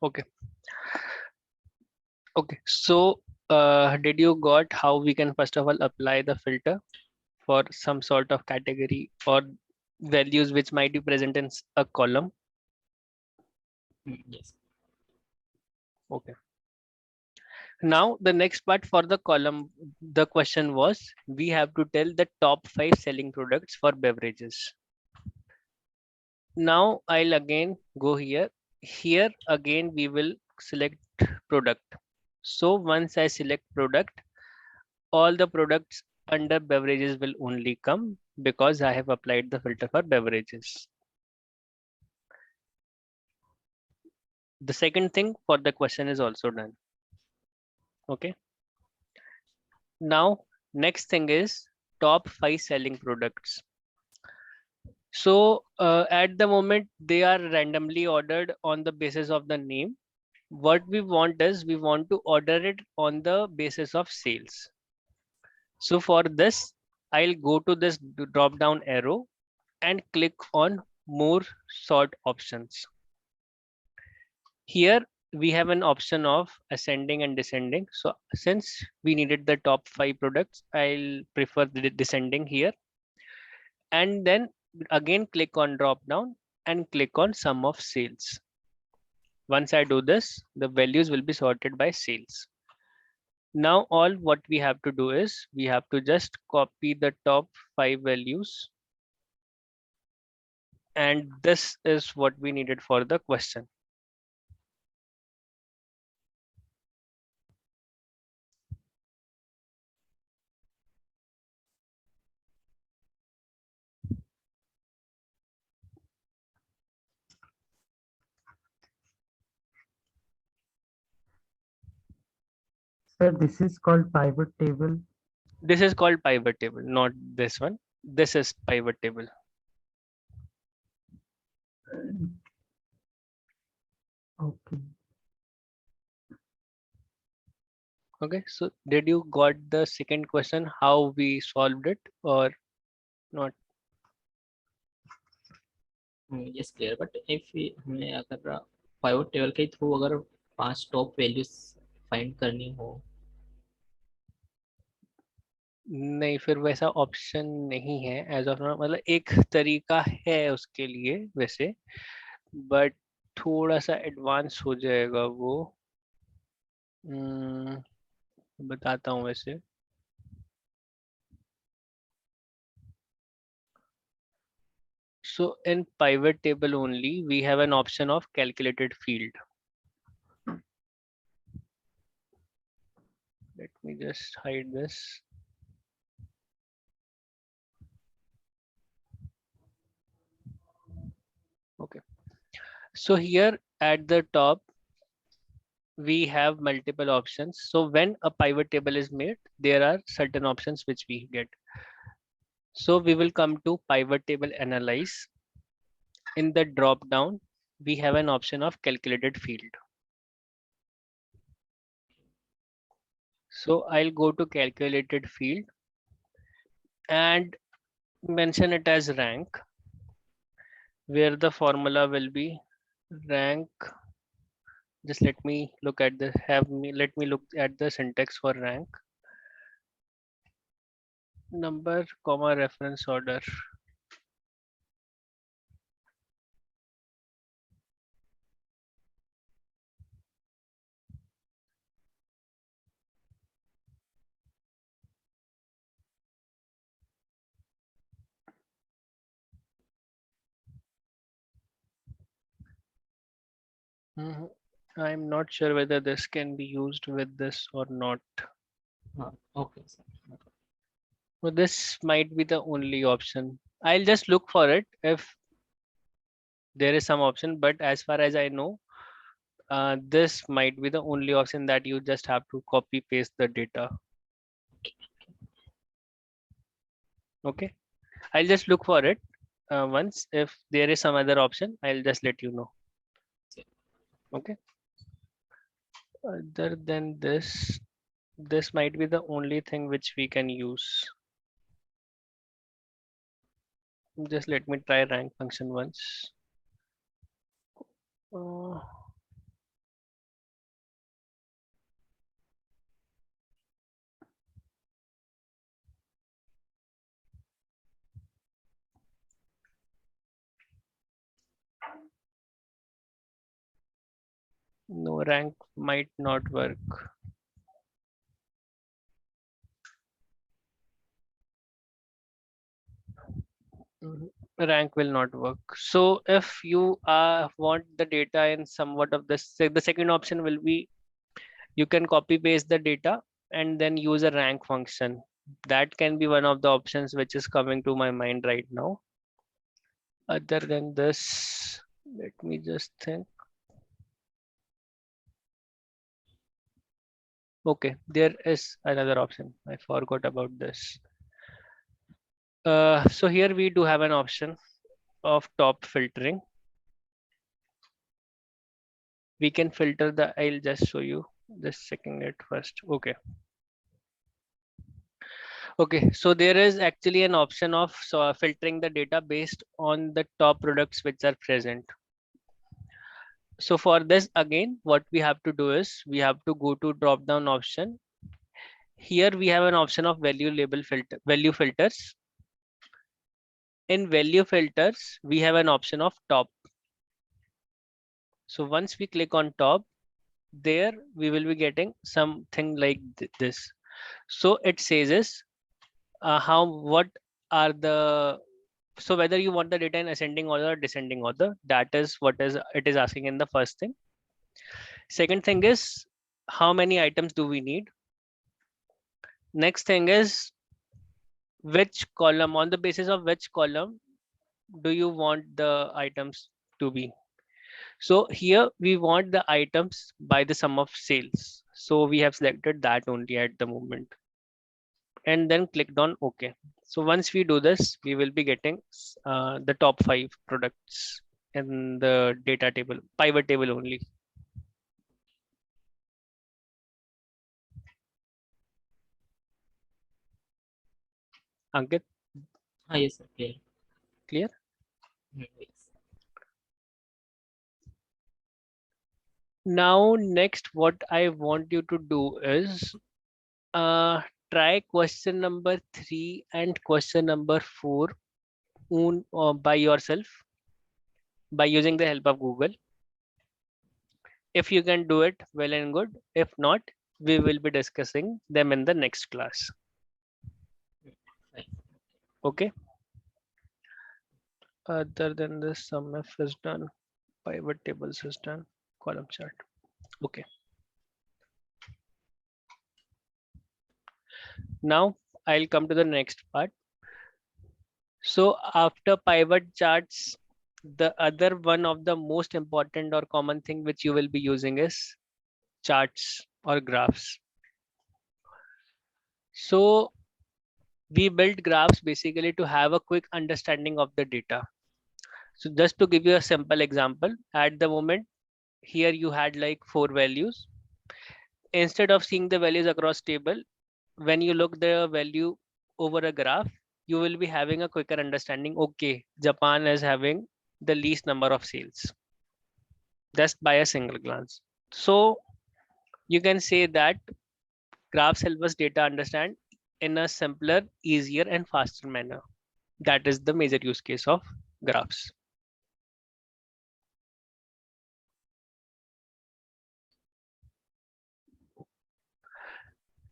Okay. Okay. So did you got how we can first of all apply the filter for some sort of category or values which might be present in a column? Yes. Okay. Now the next part for the column, the question was we have to tell the top 5 selling products for beverages. Now I'll again go here. Here again we will select product. So once I select product, all the products under beverages will only come because I have applied the filter for beverages. The second thing for the question is also done. Okay. Now next thing is top 5 selling products. So at the moment they are randomly ordered on the basis of the name. What we want is we want to order it on the basis of sales. So for this, I'll go to this drop down arrow and click on more sort options. Here we have an option of ascending and descending. So since we needed the top 5 products, I'll prefer the descending here. And then again click on drop down and click on sum of sales. Once I do this, the values will be sorted by sales. Now all what we have to do is we have to just copy the top 5 values, and this is what we needed for the question. Sir, this is called pivot table. This is called pivot table, not this one. This is pivot table. Okay. Okay, so did you got the second question how we solved it or not? Yes, clear. But if हमें अगर pivot table के through अगर 5 top values find करनी हो, नहीं, फिर वैसा option नहीं है एज ऑफ नाउ। मतलब एक तरीका है उसके लिए वैसे, बट थोड़ा सा एडवांस हो जाएगा वो। बताता हूँ वैसे। So in pivot table only, we have an option of calculated field. Let me just hide this. Okay. So here at the top, we have multiple options. So when a pivot table is made, there are certain options which we get. So we will come to pivot table analyze. In the drop down, we have an option of calculated field. So I'll go to calculated field and mention it as rank, where the formula will be rank. Just let me look at the let me look at the syntax for rank. Number comma reference order. I'm not sure whether this can be used with this or not. okay sir. So this might be the only option. I'll just look for it if there is some option, but as far as I know, this might be the only option that you just have to copy paste the data. Okay, I'll just look for it once. If there is some other option, I'll just let you know. Okay. Other than this, this might be the only thing which we can use. Just let me try rank function once. No, rank might not work. Mhm. Rank will not work. So if you want the data in somewhat of this, the second option will be you can copy paste the data and then use a rank function. That can be one of the options which is coming to my mind right now. Other than this, let me just think. Okay, there is another option. I forgot about this. So here we do have an option of top filtering. We can filter the, I'll just show you this second it first. Okay. Okay, so there is actually an option of filtering the data based on the top products which are present. So for this, again, what we have to do is we have to go to drop down option. Here we have an option of value filters. In value filters, we have an option of top. So once we click on top, there we will be getting something like this. So it says is what are the, so whether you want the data in ascending order or descending order, that is what is it is asking in the first thing. Second thing is how many items do we need. Next thing is which column, on the basis of which column do you want the items to be. So here we want the items by the sum of sales. So we have selected that only at the moment and then clicked on OK. So once we do this, we will be getting the top 5 products in the data table, pivot table only. Ankit, Yes, sir. Clear. clear? Yes. Now, next, what I want you to do is try question number 3 and question number 4 by yourself by using the help of Google. If you can do it, well and good. If not, we will be discussing them in the next class. Fine. Okay. Other than this, SUMIF is done, pivot tables is done, column chart. Okay. Now I'll come to the next part. So after pivot charts, the other one of the most important or common thing which you will be using is charts or graphs. So we build graphs basically to have a quick understanding of the data. So just to give you a simple example, at the moment here you had like 4 values. Instead of seeing the values across table, when you look the value over a graph, you will be having a quicker understanding. Okay, Japan is having the least number of sales just by a single glance. So you can say that graphs help us data understand in a simpler, easier and faster manner. That is the major use case of graphs.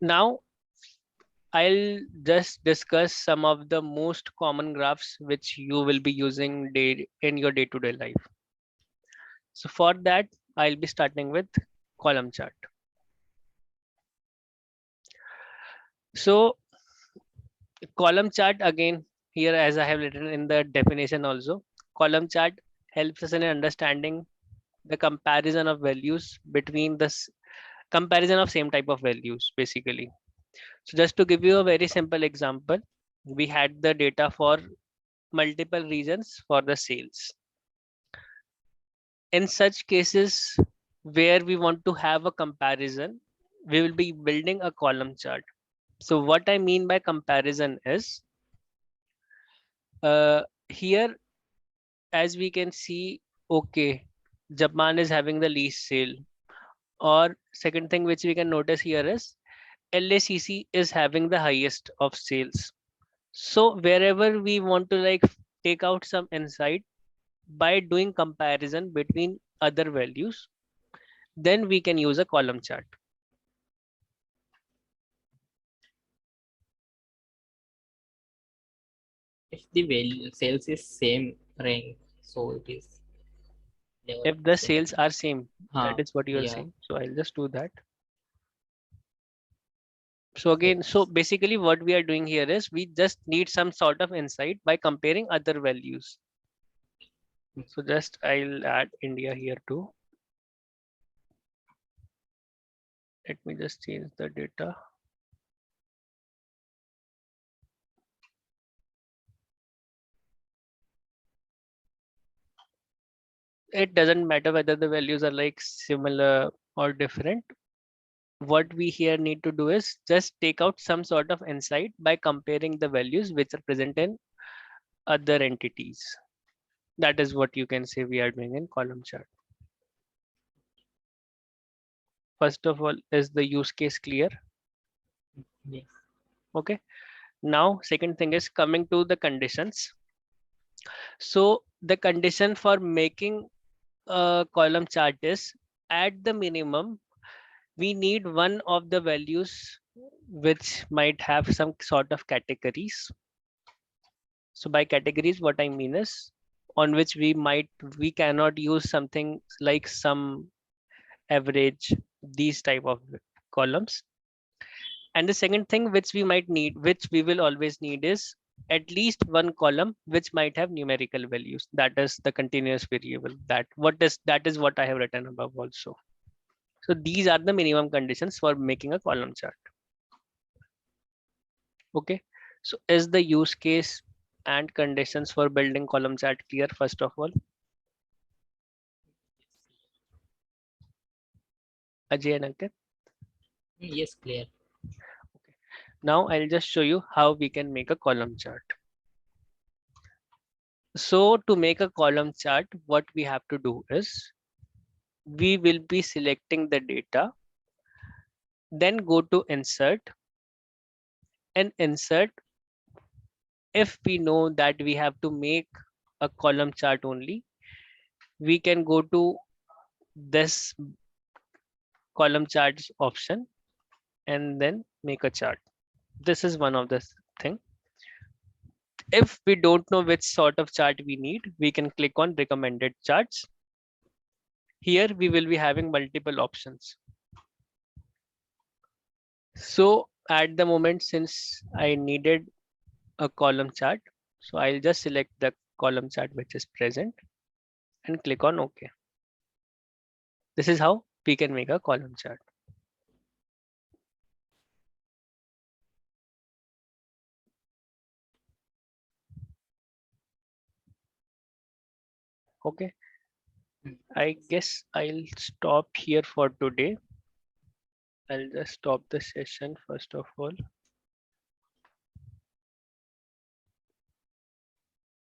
Now I'll just discuss some of the most common graphs which you will be using in your day-to-day life. So for that, I'll be starting with column chart. So column chart again, here as I have written in the definition also, column chart helps us in understanding the comparison of values between this comparison of same type of values basically. So just to give you a very simple example, we had the data for multiple regions for the sales. In such cases where we want to have a comparison, we will be building a column chart. So what I mean by comparison is here as we can see, okay, Japan is having the least sale, or second thing which we can notice here is LACC is having the highest of sales. So wherever we want to like take out some insight by doing comparison between other values, then we can use a column chart. If the value sales is same rank, so it is never If the same. sales are same, that is what you are Yeah. saying. So I'll just do that. So again, so Yes. basically what we are doing here is we just need some sort of insight by comparing other values. So just I'll add India here too. Let me just change the data. It doesn't matter whether the values are like similar or different. What we here need to do is just take out some sort of insight by comparing the values which are present in other entities. That is what you can say we are doing in column chart. First of all, is the use case clear? Yes. Okay. Now, second thing is coming to the conditions. So the condition for making a column chart is at the minimum, we need one of the values which might have some sort of categories. So by categories, what I mean is on which we cannot use something like some average, these type of columns. And the second thing which we might need, which we will always need, is at least one column which might have numerical values. That is the continuous variable. That is what I have written above also. So these are the minimum conditions for making a column chart. Okay. So is the use case and conditions for building column chart clear first of all? Ajay and Ankit. Yes, clear. Okay. Now I'll just show you how we can make a column chart. So to make a column chart, what we have to do is we will be selecting the data, then go to insert and insert. If we know that we have to make a column chart only, we can go to this column charts option and then make a chart. This is one of the thing. If we don't know which sort of chart we need, we can click on recommended charts. Here we will be having multiple options. So at the moment, since I needed a column chart, so I'll just select the column chart which is present and click on OK. This is how we can make a column chart. Okay, I guess I'll stop here for today. I'll just stop the session first of all.